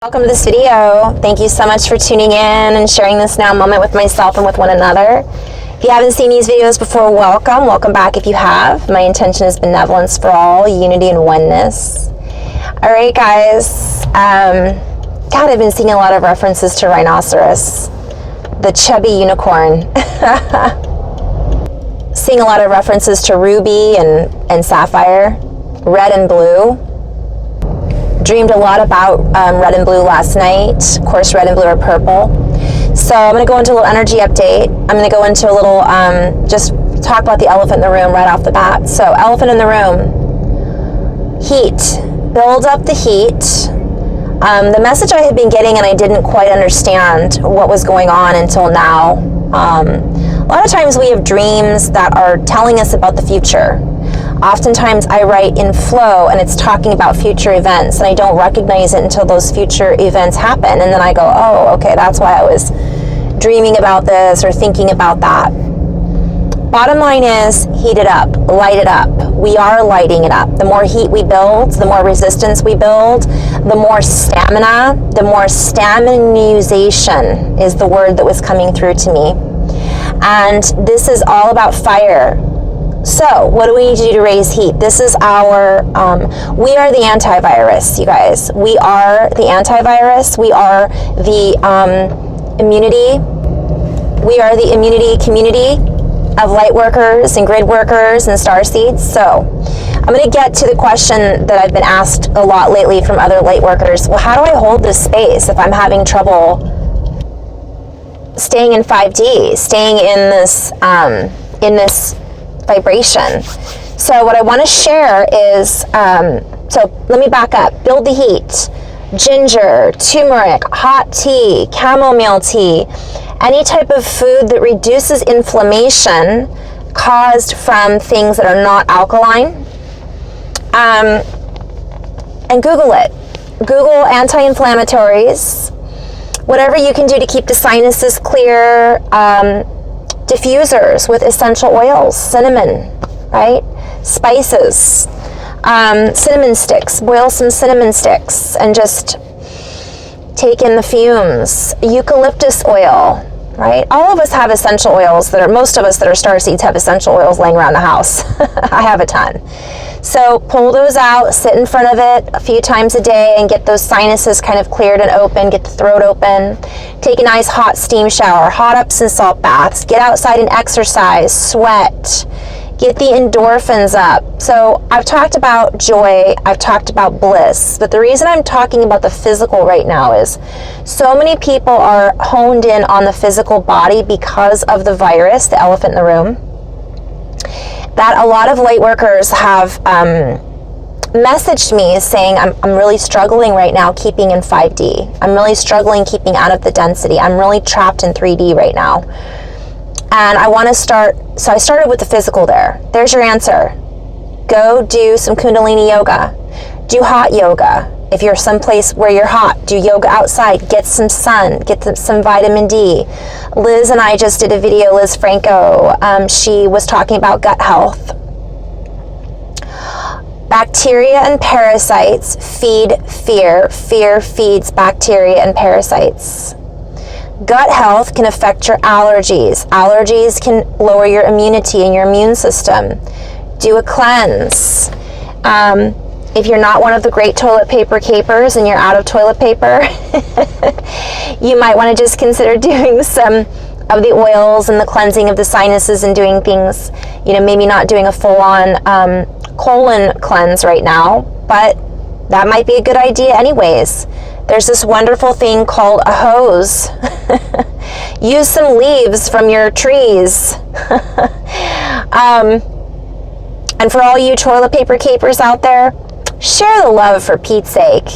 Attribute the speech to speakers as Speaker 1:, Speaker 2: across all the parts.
Speaker 1: Welcome to this video. Thank you so much for tuning in and sharing this now moment with myself and with one another. If you haven't seen these videos before, welcome. Welcome back if you have. My intention is benevolence for all, unity and oneness. All right, guys. God, I've been seeing a lot of references to rhinoceros, the chubby unicorn. Seeing a lot of references to ruby and sapphire, red and blue. Dreamed a lot about red and blue last night. Of course, red and blue are purple. So I'm going to go into a little energy update. I'm going to go into a little, just talk about the elephant in the room right off the bat. So elephant in the room, heat. Build up the heat. The message I had been getting and I didn't quite understand what was going on until now. A lot of times we have dreams that are telling us about the future. Oftentimes I write in flow and it's talking about future events and I don't recognize it until those future events happen, and then I go, oh, okay, that's why I was dreaming about this or thinking about that. Bottom line is, heat it up, light it up. We are lighting it up. The more heat we build, the more resistance we build, the more stamina, the more staminization is the word that was coming through to me. And this is all about fire. So, what do we need to do to raise heat? This is our, we are the antivirus, you guys. We are the antivirus. We are the immunity. We are the immunity community of light workers and grid workers and star seeds. So, I'm going to get to the question that I've been asked a lot lately from other light workers. Well, how do I hold this space if I'm having trouble staying in 5D, staying in this vibration? So what I want to share is, so let me back up. Build the heat. Ginger, turmeric, hot tea, chamomile tea, any type of food that reduces inflammation caused from things that are not alkaline. And Google it. Google anti-inflammatories. Whatever you can do to keep the sinuses clear. Diffusers with essential oils, cinnamon, right? Spices, cinnamon sticks. Boil some cinnamon sticks and just take in the fumes. Eucalyptus oil, right? All of us have essential oils most of us that are starseeds have essential oils laying around the house. I have a ton. So pull those out, sit in front of it a few times a day and get those sinuses kind of cleared and open, get the throat open. Take a nice hot steam shower, hot Epsom salt baths, get outside and exercise, sweat, get the endorphins up. So I've talked about joy, I've talked about bliss, but the reason I'm talking about the physical right now is so many people are honed in on the physical body because of the virus, the elephant in the room, that a lot of light workers have messaged me saying, I'm really struggling right now keeping in 5D. I'm really struggling keeping out of the density. I'm really trapped in 3D right now. And I want to start, so I started with the physical there. There's your answer. Go do some Kundalini yoga. Do hot yoga. If you're someplace where you're hot, do yoga outside. Get some sun. Get some vitamin D. Liz and I just did a video, Liz Franco. She was talking about gut health. Bacteria and parasites feed fear. Fear feeds bacteria and parasites. Gut health can affect your allergies. Allergies can lower your immunity and your immune system. Do a cleanse. If you're not one of the great toilet paper capers and you're out of toilet paper, you might want to just consider doing some of the oils and the cleansing of the sinuses and doing things, maybe not doing a full-on colon cleanse right now, but that might be a good idea anyways. There's this wonderful thing called a hose. Use some leaves from your trees. And for all you toilet paper capers out there, share the love for Pete's sake.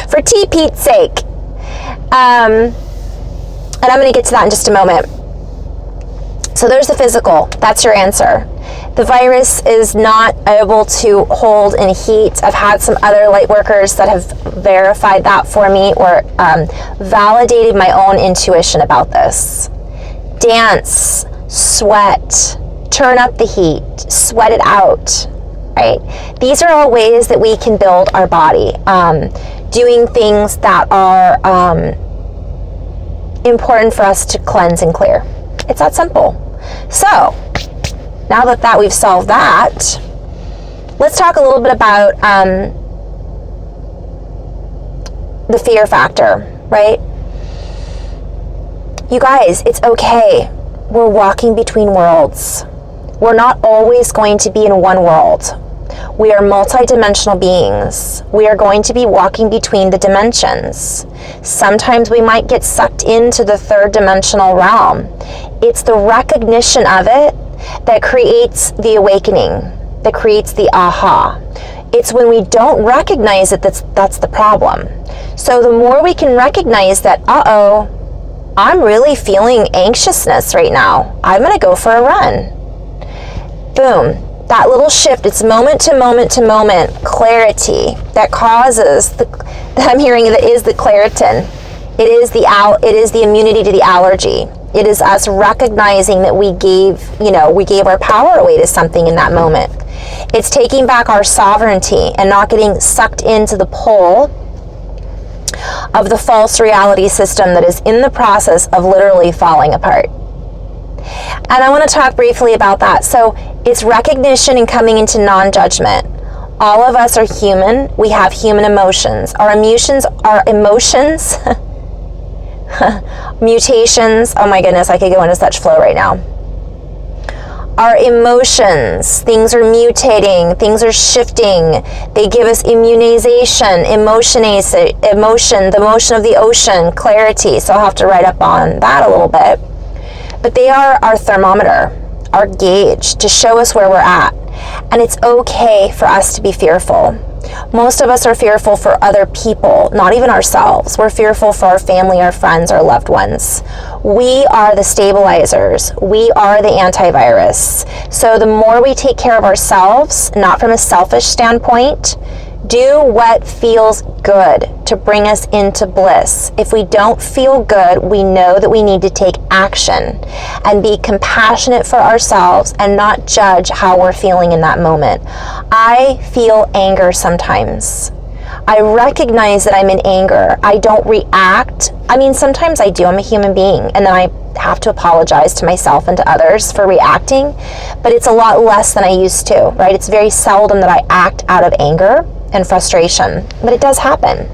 Speaker 1: For Pete's sake. And I'm going to get to that in just a moment. So there's the physical. That's your answer. The virus is not able to hold in heat. I've had some other light workers that have verified that for me or validated my own intuition about this. Dance, sweat, turn up the heat, sweat it out. right? These are all ways that we can build our body, doing things that are important for us to cleanse and clear. It's that simple. So, now that we've solved that, let's talk a little bit about the fear factor, right? You guys, it's okay. We're walking between worlds. We're not always going to be in one world. We are multidimensional beings. We are going to be walking between the dimensions. Sometimes we might get sucked into the third dimensional realm. It's the recognition of it that creates the awakening, that creates the aha. It's when we don't recognize it that's the problem. So the more we can recognize that, I'm really feeling anxiousness right now. I'm going to go for a run. Boom. That little shift, it's moment to moment to moment clarity that causes I'm hearing that is the claritin. It is the immunity to the allergy. It is us recognizing that we gave our power away to something in that moment. It's taking back our sovereignty and not getting sucked into the pull of the false reality system that is in the process of literally falling apart. And I want to talk briefly about that. So it's recognition and coming into non-judgment. All of us are human. We have human emotions. Our emotions, mutations. Oh my goodness, I could go into such flow right now. Our emotions, things are mutating, things are shifting. They give us immunization, emotion, the motion of the ocean, clarity. So I'll have to write up on that a little bit. But they are our thermometer, our gauge to show us where we're at. And it's okay for us to be fearful. Most of us are fearful for other people, not even ourselves. We're fearful for our family, our friends, our loved ones. We are the stabilizers. We are the antivirus. So the more we take care of ourselves, not from a selfish standpoint, do what feels good to bring us into bliss. If we don't feel good, we know that we need to take action and be compassionate for ourselves and not judge how we're feeling in that moment. I feel anger sometimes. I recognize that I'm in anger. I don't react. I mean, sometimes I do. I'm a human being. And then I have to apologize to myself and to others for reacting. But it's a lot less than I used to, right? It's very seldom that I act out of anger and frustration, but it does happen.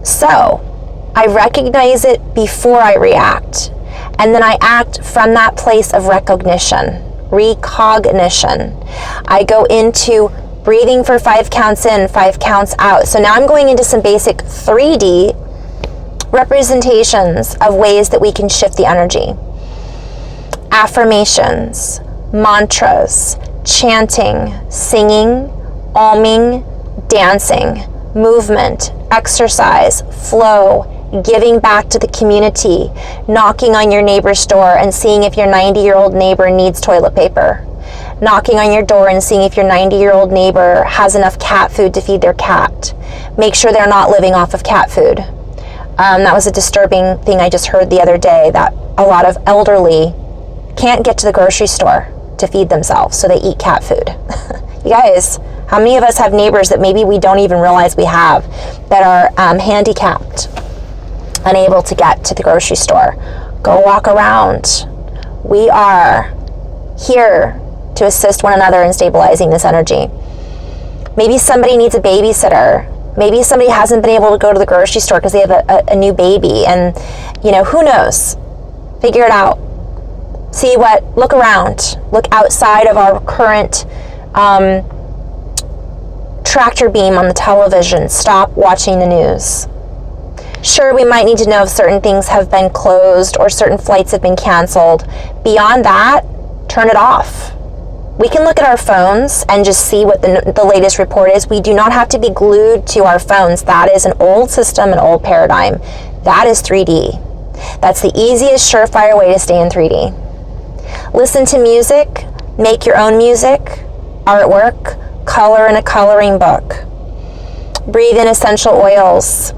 Speaker 1: So I recognize it before I react, and then I act from that place of recognition. I go into breathing for 5 counts in, 5 counts out. So now I'm going into some basic 3D representations of ways that we can shift the energy. Affirmations, mantras, chanting, singing, alming, dancing, movement, exercise, flow, giving back to the community, knocking on your neighbor's door and seeing if your 90-year-old neighbor needs toilet paper, knocking on your door and seeing if your 90-year-old neighbor has enough cat food to feed their cat. Make sure they're not living off of cat food. That was a disturbing thing I just heard the other day, that a lot of elderly can't get to the grocery store to feed themselves, so they eat cat food. You guys, how many of us have neighbors that maybe we don't even realize we have that are handicapped, unable to get to the grocery store? Go walk around. We are here to assist one another in stabilizing this energy. Maybe somebody needs a babysitter. Maybe somebody hasn't been able to go to the grocery store because they have a new baby, and who knows? Figure it out. Look around, look outside of our current tractor beam on the television. Stop watching the news. Sure, we might need to know if certain things have been closed or certain flights have been canceled. Beyond that, turn it off. We can look at our phones and just see what the latest report is. We do not have to be glued to our phones. That is an old system, an old paradigm. That is 3D. That's the easiest, surefire way to stay in 3D. Listen to music, make your own music, artwork, color in a coloring book. Breathe in essential oils,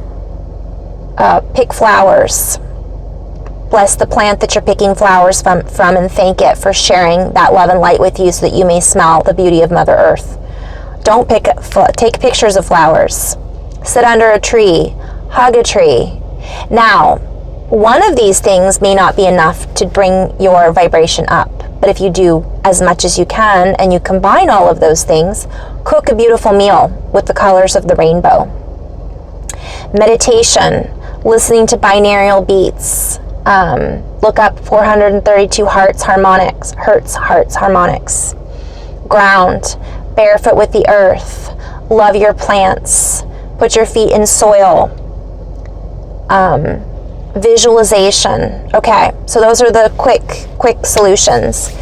Speaker 1: pick flowers. Bless the plant that you're picking flowers from and thank it for sharing that love and light with you so that you may smell the beauty of Mother Earth. Take pictures of flowers. Sit under a tree. Hug a tree. Now, one of these things may not be enough to bring your vibration up, but if you do as much as you can and you combine all of those things, cook a beautiful meal with the colors of the rainbow. Meditation, listening to binaural beats. Look up 432 Hertz harmonics. Ground, barefoot with the earth. Love your plants. Put your feet in soil. Visualization. Okay, so those are the quick solutions.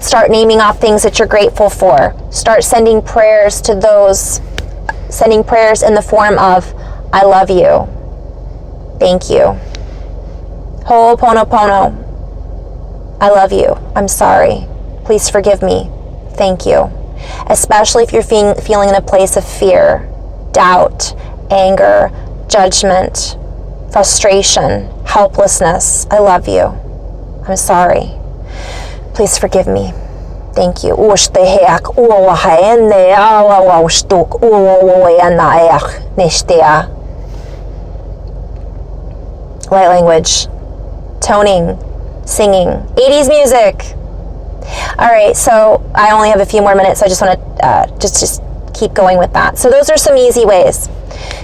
Speaker 1: Start naming off things that you're grateful for. Start sending prayers to those. Sending prayers in the form of, I love you. Thank you. Ho'oponopono. I love you. I'm sorry. Please forgive me. Thank you. Especially if you're feeling in a place of fear, doubt, anger, judgment, frustration, helplessness. I love you. I'm sorry. Please forgive me. Thank you. Light language. Toning, singing, 80s music. All right, so I only have a few more minutes, so I just want to just keep going with that. So those are some easy ways.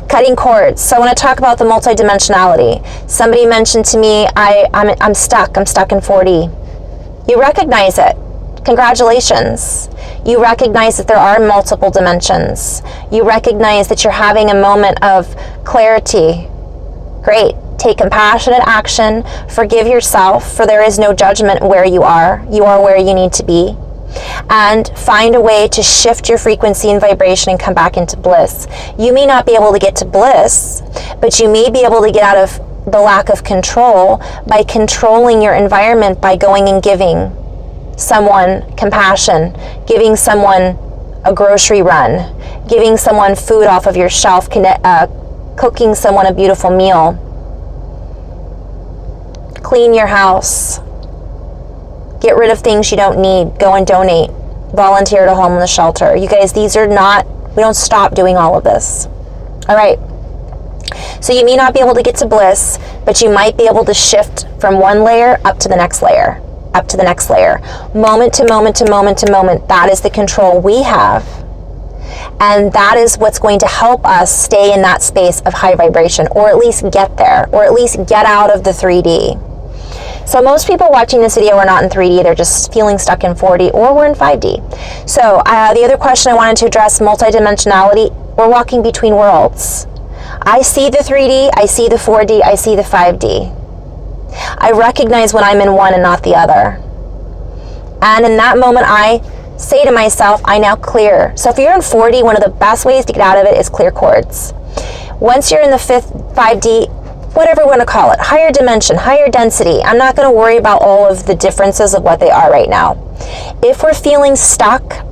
Speaker 1: Cutting cords. So I want to talk about the multidimensionality. Somebody mentioned to me, I'm stuck in 4D. You recognize it. Congratulations. You recognize that there are multiple dimensions. You recognize that you're having a moment of clarity. Great. Take compassionate action. Forgive yourself, for there is no judgment where you are. You are where you need to be. And find a way to shift your frequency and vibration and come back into bliss. You may not be able to get to bliss, but you may be able to get out of the lack of control by controlling your environment, by going and giving someone compassion, giving someone a grocery run, giving someone food off of your shelf, cooking someone a beautiful meal. Clean your house. Get rid of things you don't need. Go and donate. Volunteer at a homeless shelter. You guys, we don't stop doing all of this. All right. So you may not be able to get to bliss, but you might be able to shift from one layer up to the next layer, up to the next layer. Moment to moment to moment to moment. That is the control we have. And that is what's going to help us stay in that space of high vibration, or at least get there, or at least get out of the 3D. So most people watching this video are not in 3D, they're just feeling stuck in 4D, or we're in 5D. So the other question I wanted to address, multidimensionality, we're walking between worlds. I see the 3D, I see the 4D, I see the 5D. I recognize when I'm in one and not the other. And in that moment, I say to myself, I now clear. So if you're in 4D, one of the best ways to get out of it is clear cords. Once you're in the 5D, whatever you want to call it, higher dimension, higher density, I'm not going to worry about all of the differences of what they are right now. If we're feeling stuck,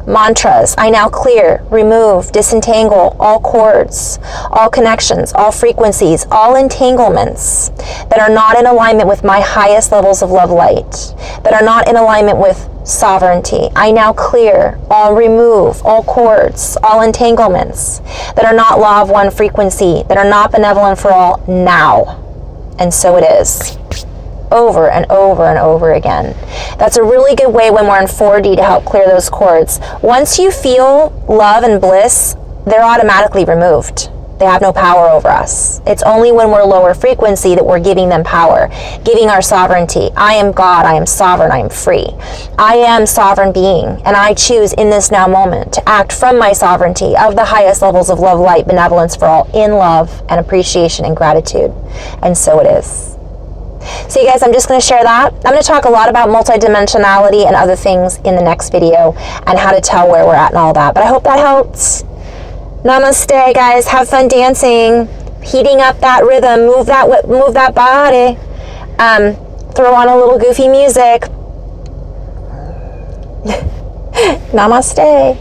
Speaker 1: mantras, I now clear, remove, disentangle all cords, all connections, all frequencies, all entanglements that are not in alignment with my highest levels of love light, that are not in alignment with sovereignty. I now clear, all remove, all cords, all entanglements that are not law of one frequency, that are not benevolent for all now. And so it is. Over and over and over again. That's a really good way when we're in 4D to help clear those cords. Once you feel love and bliss, they're automatically removed. They have no power over us. It's only when we're lower frequency that we're giving them power, giving our sovereignty. I am God, I am sovereign, I am free. I am sovereign being, and I choose in this now moment to act from my sovereignty of the highest levels of love, light, benevolence for all, in love and appreciation and gratitude. And so it is. So you guys, I'm just going to share that. I'm going to talk a lot about multidimensionality and other things in the next video and how to tell where we're at and all that. But I hope that helps. Namaste, guys. Have fun dancing, heating up that rhythm, move that body. Throw on a little goofy music. Namaste.